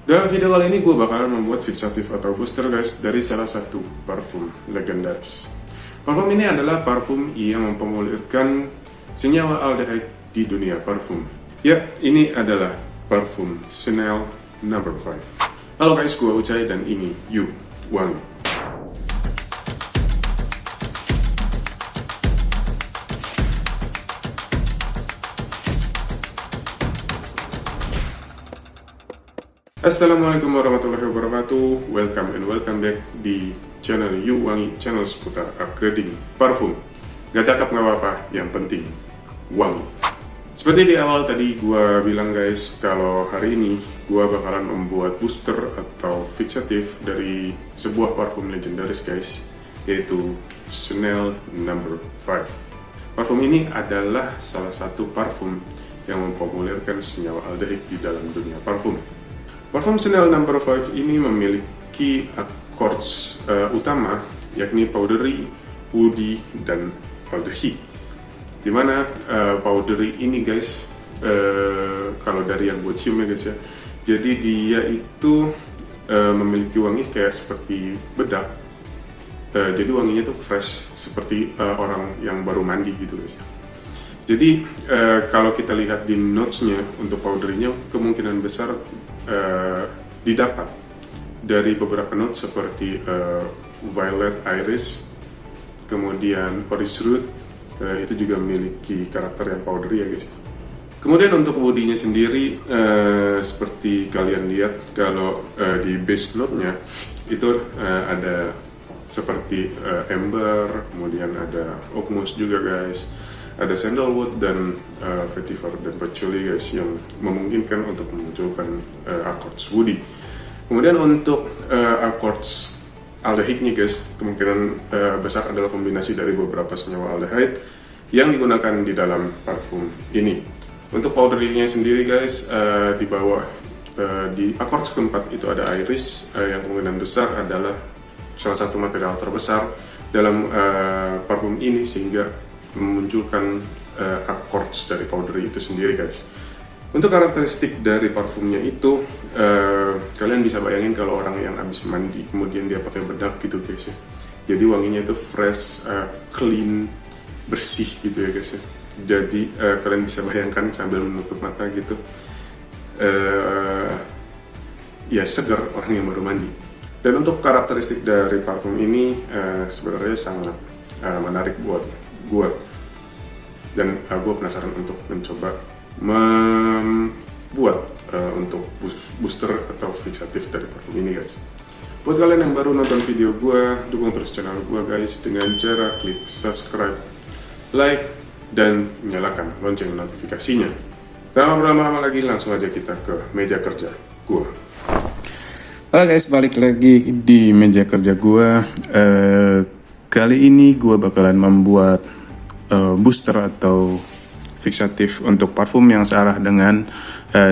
Dalam video kali ini gue bakalan membuat fixatif atau booster guys dari salah satu parfum legendaris. Parfum ini adalah parfum yang memformulirkan senyawa aldehyde di dunia parfum. Ya, ini adalah parfum Chanel No. 5. Halo guys, gue Ucai dan ini You Wangi. Assalamualaikum warahmatullahi wabarakatuh. Welcome back di channel You Wangi, channel seputar upgrading parfum. Gak cakep gak apa-apa, yang penting wangi. Seperti di awal tadi gue bilang guys, kalau hari ini gue bakalan membuat booster atau fixatif dari sebuah parfum legendaris guys, yaitu Chanel No. 5. Parfum ini adalah salah satu parfum yang mempopulerkan senyawa aldehyde di dalam dunia parfum. Parfum Chanel No. 5 ini memiliki accords utama, yakni powdery, woody, dan aldehyde. Dimana powdery ini guys, kalau dari yang buat cium ya guys ya, jadi dia itu memiliki wangi kayak seperti bedak. Jadi wanginya tuh fresh, seperti orang yang baru mandi gitu guys. Jadi kalau kita lihat di notes-nya untuk powdery-nya, kemungkinan besar didapat dari beberapa notes seperti violet iris, kemudian Paris root, itu juga memiliki karakter yang powdery ya guys. Kemudian untuk woody-nya sendiri, seperti kalian lihat kalau di base note-nya itu ada seperti amber, kemudian ada oak moss juga guys, ada sandalwood dan vetiver dan patchouli guys, yang memungkinkan untuk memunculkan accords woody. Kemudian untuk accords aldehyde-nya guys, kemungkinan besar adalah kombinasi dari beberapa senyawa aldehyde yang digunakan di dalam parfum ini. Untuk powdery-nya sendiri guys, di bawah di accords keempat itu ada iris, yang kemungkinan besar adalah salah satu material terbesar dalam parfum ini, sehingga memunculkan accords dari powdery itu sendiri guys. Untuk karakteristik dari parfumnya itu, kalian bisa bayangin kalau orang yang habis mandi kemudian dia pakai bedak gitu guys ya. Jadi wanginya itu fresh, clean, bersih gitu ya guys ya. Jadi kalian bisa bayangkan sambil menutup mata gitu, ya segar orang yang baru mandi. Dan untuk karakteristik dari parfum ini sebenarnya sangat menarik buat gue, dan gue penasaran untuk mencoba membuat untuk booster atau fixatif dari parfum ini guys. Buat kalian yang baru nonton video gue, dukung terus channel gue guys dengan cara klik subscribe, like, dan nyalakan lonceng notifikasinya. Tanpa berlama-lama lagi, langsung aja kita ke meja kerja gue. Halo guys, balik lagi di meja kerja gue. Kali ini gue bakalan membuat booster atau fixatif untuk parfum yang searah dengan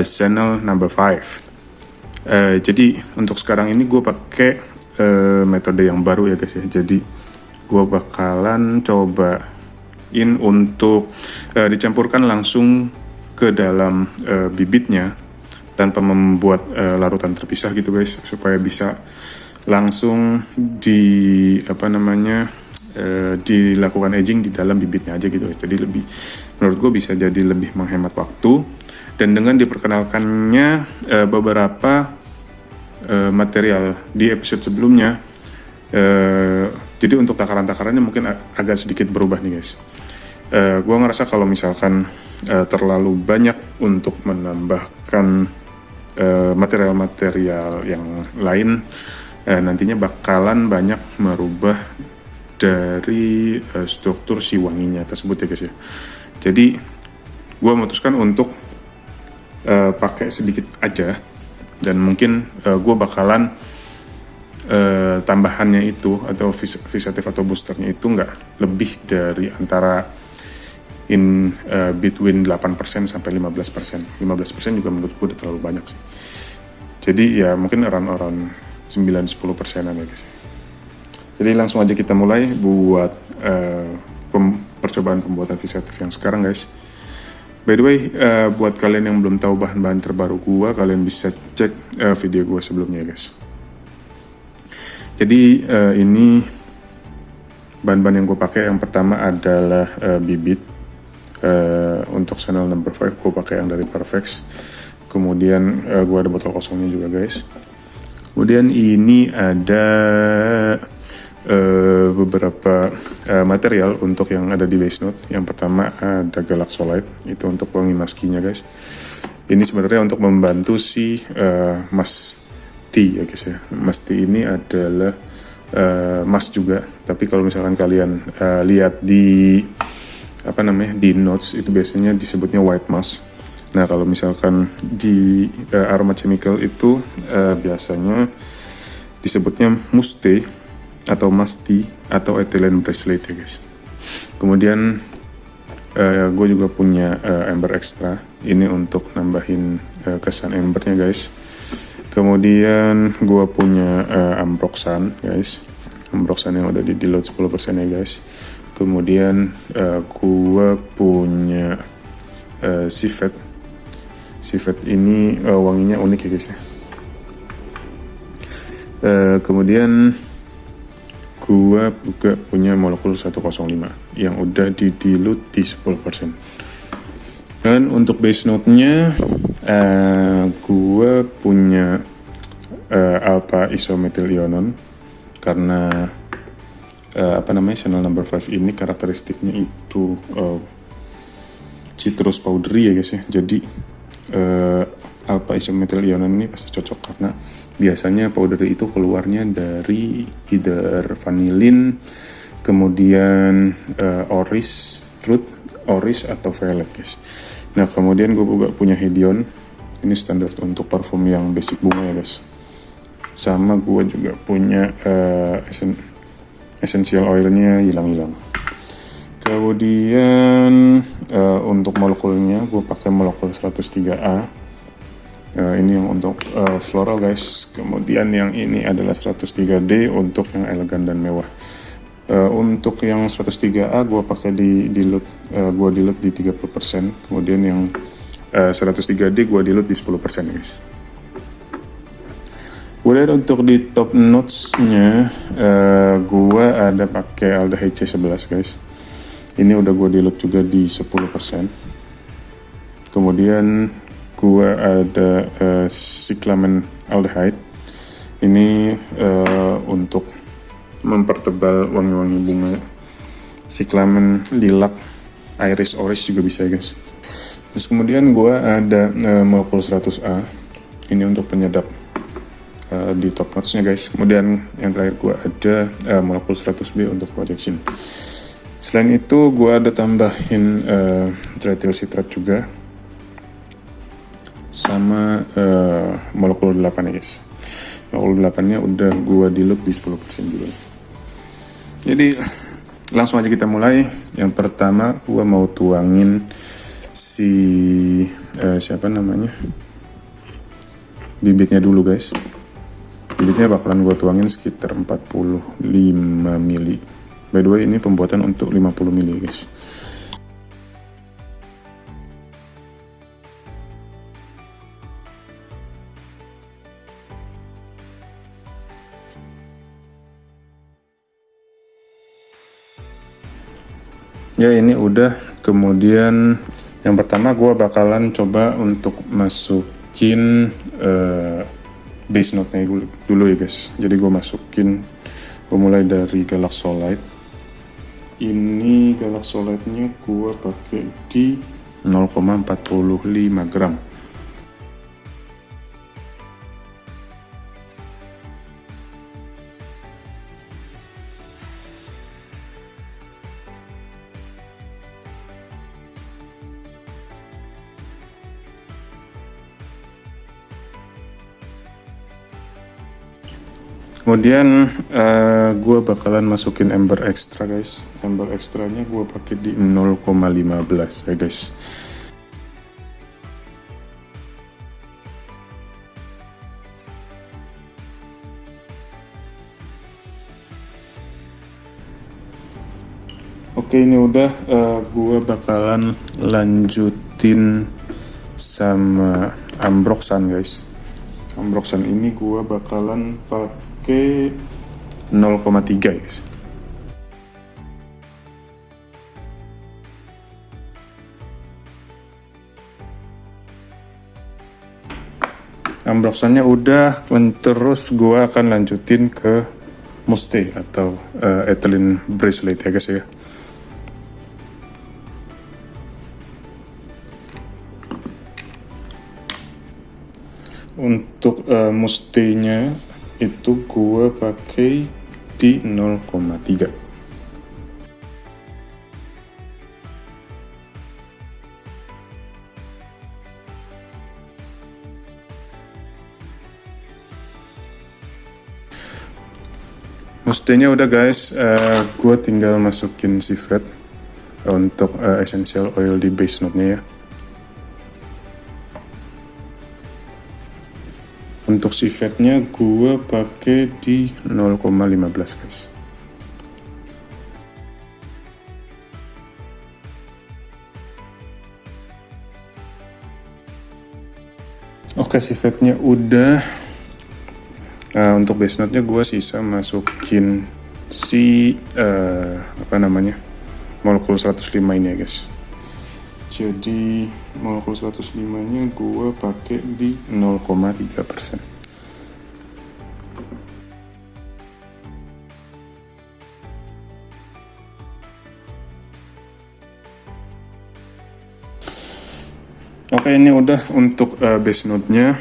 Chanel No. 5. Jadi untuk sekarang ini gue pakai metode yang baru ya guys ya. Jadi gue bakalan cobain untuk dicampurkan langsung ke dalam bibitnya tanpa membuat larutan terpisah gitu guys, supaya bisa langsung dilakukan aging di dalam bibitnya aja gitu. Jadi lebih, menurut gue bisa jadi lebih menghemat waktu. Dan dengan diperkenalkannya beberapa material di episode sebelumnya, jadi untuk takaran-takarannya mungkin agak sedikit berubah nih guys. Gue ngerasa kalau misalkan terlalu banyak untuk menambahkan material-material yang lain, nantinya bakalan banyak merubah dari struktur si wanginya tersebut ya guys ya. Jadi gue memutuskan untuk pakai sedikit aja, dan mungkin gue bakalan tambahannya itu atau fixatif atau boosternya itu nggak lebih dari antara between 8% sampai 15%. 15% juga menurut gue udah terlalu banyak sih. Jadi ya mungkin around 9-10%an ya guys. Jadi langsung aja kita mulai buat percobaan pembuatan fixatif yang sekarang guys. By the way, buat kalian yang belum tahu bahan-bahan terbaru gua, kalian bisa cek video gua sebelumnya guys. Jadi ini bahan-bahan yang gue pakai, yang pertama adalah bibit. Untuk channel number 5 gue pakai yang dari Perfex. Kemudian gue ada botol kosongnya juga guys. Kemudian ini ada beberapa material untuk yang ada di base note. Yang pertama ada Galaxolite, itu untuk wangi maskinya guys. Ini sebenarnya untuk membantu si mask tea ya guys ya. Mask tea ini adalah mask juga, tapi kalau misalkan kalian lihat di di notes itu biasanya disebutnya white mask. Nah kalau misalkan di aroma chemical itu biasanya disebutnya muste atau masti atau ethylene bracelet ya guys. Kemudian gue juga punya ember extra, ini untuk nambahin kesan embernya guys. Kemudian gue punya ambroxan guys, ambroxan yang udah di deload 10% ya guys. Kemudian gue punya civet. Civet ini wanginya unik ya guys ya. Kemudian gue juga punya molekul 105 yang udah di dilute di 10%. Dan untuk base note-nya gue punya alpha isomethylionon, karena channel number 5 ini karakteristiknya itu citrus powdery ya guys ya. Jadi alpha isomethylionon ini pasti cocok karena biasanya powdery itu keluarnya dari either vanillin, kemudian oris, root, oris atau violet guys. Nah kemudian gue juga punya Hedion, ini standar untuk parfum yang basic bunga ya guys. Sama gue juga punya essential oilnya hilang-hilang. Kemudian untuk molekulnya gue pakai molekul 103A. Ini yang untuk floral guys. Kemudian yang ini adalah 103D untuk yang elegan dan mewah. Untuk yang 103A gue pakai di dilute di 30%. Kemudian yang 103D gue dilute di 10% guys. Kemudian untuk di top notes-nya gue ada pakai aldehyde C11 guys. Ini udah gue dilute juga di 10%. Kemudian gue ada cyclamen aldehyde. Ini untuk mempertebal wangi-wangi bunga. Cyclamen lilac, iris orange juga bisa ya guys. Terus kemudian gue ada molekul 100A. Ini untuk penyedap di top notes-nya guys. Kemudian yang terakhir gue ada molekul 100B untuk projection. Selain itu gue ada tambahin tretyl citrat juga, sama molekul 8 ya guys. Molekul 8-nya udah gue dilute di 10% juga. Jadi langsung aja kita mulai. Yang pertama gue mau tuangin si bibitnya dulu guys. Bibitnya bakalan gue tuangin sekitar 45 mili. By the way ini pembuatan untuk 50 mili guys. Ya ini udah. Kemudian yang pertama gue bakalan coba untuk masukin base note-nya dulu ya guys. Jadi gue mulai dari Galaxolite. Ini Galaxolite-nya gue pakai di 0,45 gram. Kemudian gue bakalan masukin ember extra guys. Ember extranya gue pakai di 0,15 ya guys. Oke ini udah. Gue bakalan lanjut lanjutin sama ambroxan guys. Ambroxan ini gua bakalan pakai 0,3 guys. Ambroxannya udah, terus gua akan lanjutin ke Muste atau ethylene bracelet ya guys ya. Untuk Muste-nya itu gua pakai di 0,3. Muste-nya udah guys, gue tinggal masukin civet untuk essential oil di base note-nya ya. Untuk civetnya gue pakai di 0,15 guys. Oke, civetnya udah. Untuk base note-nya gue sisa masukin si molekul 105 ini ya guys. Jadi molekul 105 nya gue pakai di 0,3%. Oke, ini udah untuk base note-nya.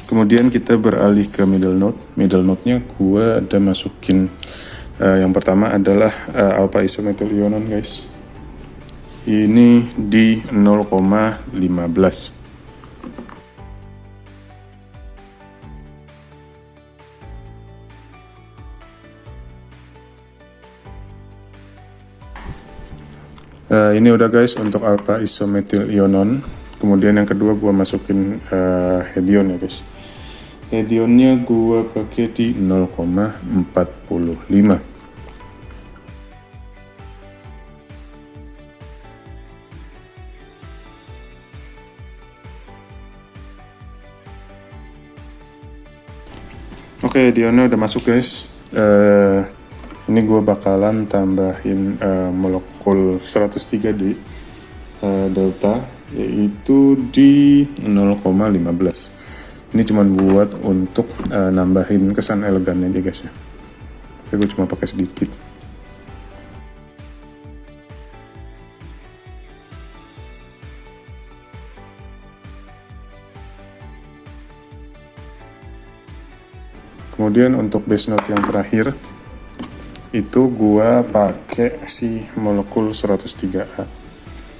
Kemudian kita beralih ke middle note. Middle note-nya gue ada masukin yang pertama adalah alpha isomethyl ionon guys. Ini di 0,15. Ini udah guys untuk alpha isomethyl ionon. Kemudian yang kedua gue masukin hedion ya guys. Hedionnya gue pakai di 0,45. Oke, hedionnya udah masuk guys. Ini gue bakalan tambahin molekul 103 di delta, yaitu di 0,15. Ini cuma buat untuk nambahin kesan elegan aja guys ya. Oke, gue cuma pakai sedikit. Kemudian untuk base note yang terakhir itu gua pakai si molekul 103A.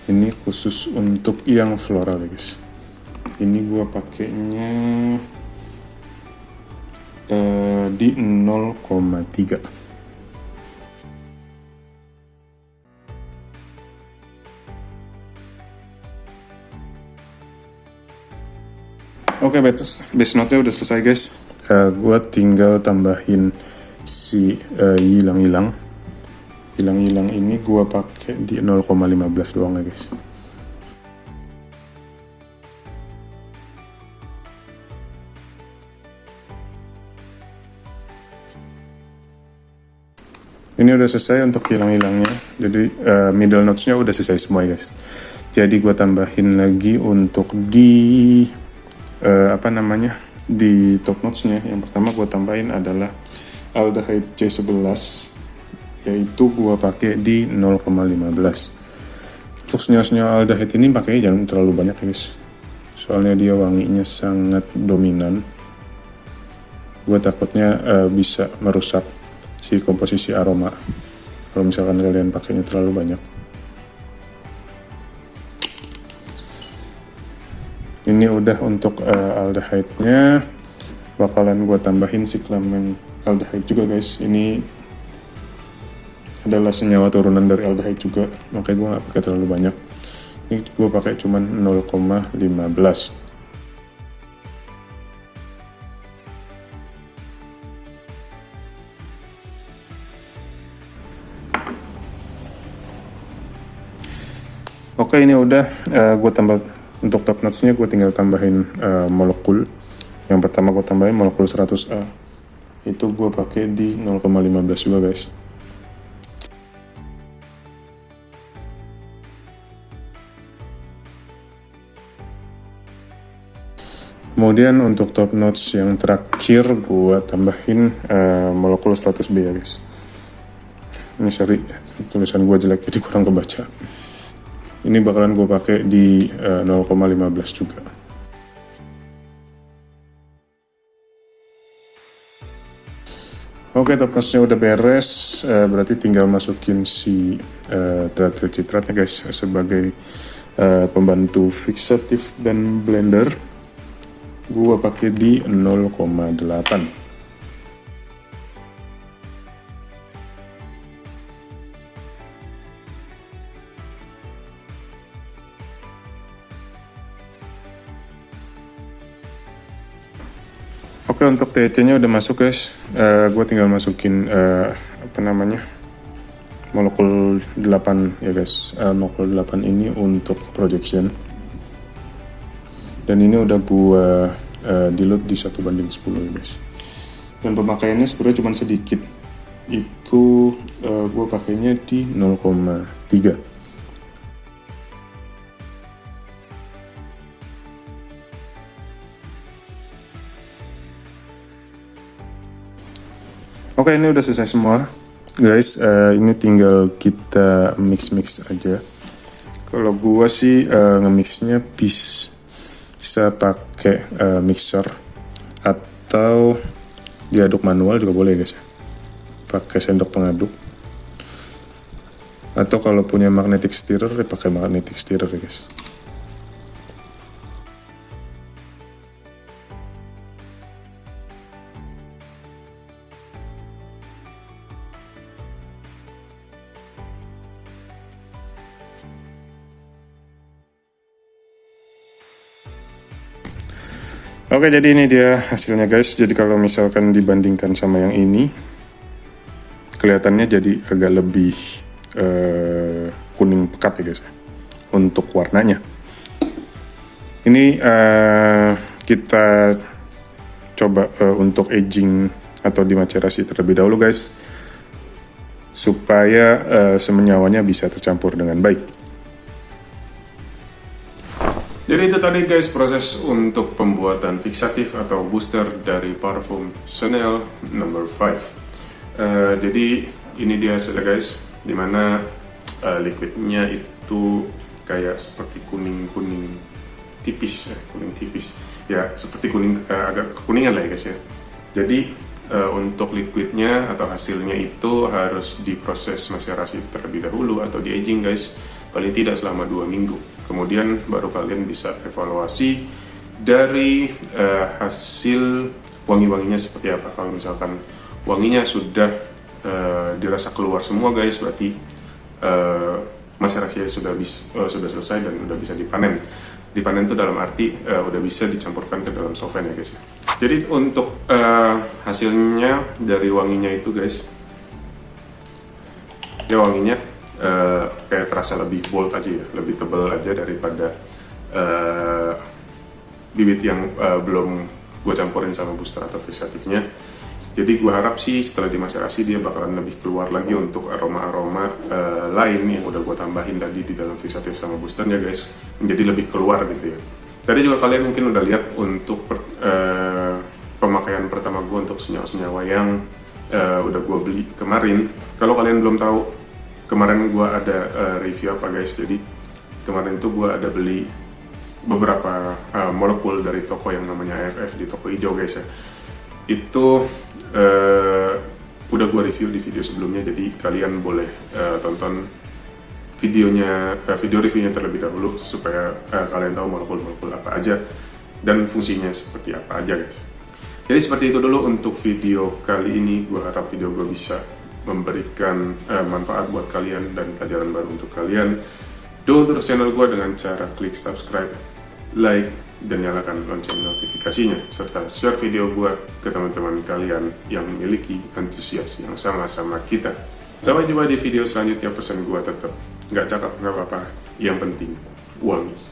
Ini khusus untuk yang floral guys. Ini gua pakainya di 0,3. Oke, base note-nya udah selesai guys. Gua tinggal tambahin si hilang-hilang ini gua pakai di 0,15 doang ya guys. Ini udah selesai untuk hilang-hilangnya. Jadi middle notes-nya udah selesai semua ya guys. Jadi gua tambahin lagi untuk di di top notes-nya. Yang pertama gua tambahin adalah aldehyde C11, yaitu gua pakai di 0,15. Untuk senyawa aldehyde ini pakai jangan terlalu banyak guys, soalnya dia wanginya sangat dominan. Gua takutnya bisa merusak si komposisi aroma kalau misalkan kalian pakainya terlalu banyak. Ini udah untuk aldehyde-nya. Bakalan gua tambahin cyclamen aldehyde juga guys. Ini adalah senyawa turunan dari aldehyde juga, makanya gue nggak pakai terlalu banyak. Ini gue pakai cuman 0,15. Oke, ini udah gue tambah untuk top notes-nya, gue tinggal tambahin molekul. Yang pertama gue tambahin molekul 100A. Itu gue pakai di 0,15 juga guys. Kemudian untuk top notes yang terakhir gue tambahin molekul 100B ya guys. Ini sorry, tulisan gue jelek jadi kurang kebaca. Ini bakalan gue pakai di 0,15 juga. Oke, top notes-nya udah beres, berarti tinggal masukin si citratnya guys sebagai pembantu fixatif dan blender. Gua pakai di 0,8. Oke, untuk THC-nya udah masuk guys. Gue tinggal masukin molekul 8 ya guys. Molekul 8 ini untuk projection. Dan ini udah gue dilute di 1:10 ya guys. Dan pemakaiannya sebenarnya cuma sedikit. Itu gue pakainya di 0,3. Oke, ini udah selesai semua guys. Ini tinggal kita mix aja. Kalau gua sih nge-mixnya bisa pakai mixer atau diaduk manual juga boleh guys ya. Pakai sendok pengaduk. Atau kalau punya magnetic stirrer ya pakai magnetic stirrer ya guys. Oke, jadi ini dia hasilnya guys. Jadi kalau misalkan dibandingkan sama yang ini, kelihatannya jadi agak lebih kuning pekat ya guys untuk warnanya. Ini kita coba untuk aging atau dimacerasi terlebih dahulu guys, supaya semenyawanya bisa tercampur dengan baik. Jadi itu tadi guys proses untuk pembuatan fixatif atau booster dari parfum Chanel No. 5. Jadi ini dia hasilnya guys, dimana liquidnya itu kayak seperti kuning tipis ya, seperti kuning agak kekuningan lah ya guys ya. Jadi untuk liquidnya atau hasilnya itu harus diproses macerasi terlebih dahulu atau di aging guys, paling tidak selama 2 minggu. Kemudian baru kalian bisa evaluasi dari hasil wangi-wanginya seperti apa. Kalau misalkan wanginya sudah dirasa keluar semua guys, berarti macerasinya sudah selesai dan udah bisa dipanen. Dipanen itu dalam arti udah bisa dicampurkan ke dalam solvent ya guys. Jadi untuk hasilnya dari wanginya itu guys, ya wanginya kayak terasa lebih bold aja ya, lebih tebal aja daripada bibit yang belum gue campurin sama booster atau fixatifnya. Jadi gue harap sih setelah dimacerasi dia bakalan lebih keluar lagi untuk aroma-aroma lain yang udah gue tambahin tadi di dalam fixatif sama boosternya guys, menjadi lebih keluar gitu ya. Tadi juga kalian mungkin udah lihat untuk pemakaian pertama gue untuk senyawa-senyawa yang udah gue beli kemarin. Kalau kalian belum tahu, kemarin gue ada review apa guys. Jadi kemarin tuh gue ada beli beberapa molekul dari toko yang namanya AFF di toko hijau guys ya. Itu udah gue review di video sebelumnya, jadi kalian boleh tonton video reviewnya terlebih dahulu supaya kalian tahu molekul-molekul apa aja dan fungsinya seperti apa aja guys. Jadi seperti itu dulu untuk video kali ini. Gue harap video gue bisa memberikan manfaat buat kalian dan pelajaran baru untuk kalian. Dukung terus channel gue dengan cara klik subscribe, like, dan nyalakan lonceng notifikasinya, serta share video gue ke teman-teman kalian yang memiliki antusias yang sama-sama kita. Sampai jumpa di video selanjutnya. Pesan gue tetap, nggak cakep nggak apa-apa, yang penting wangi.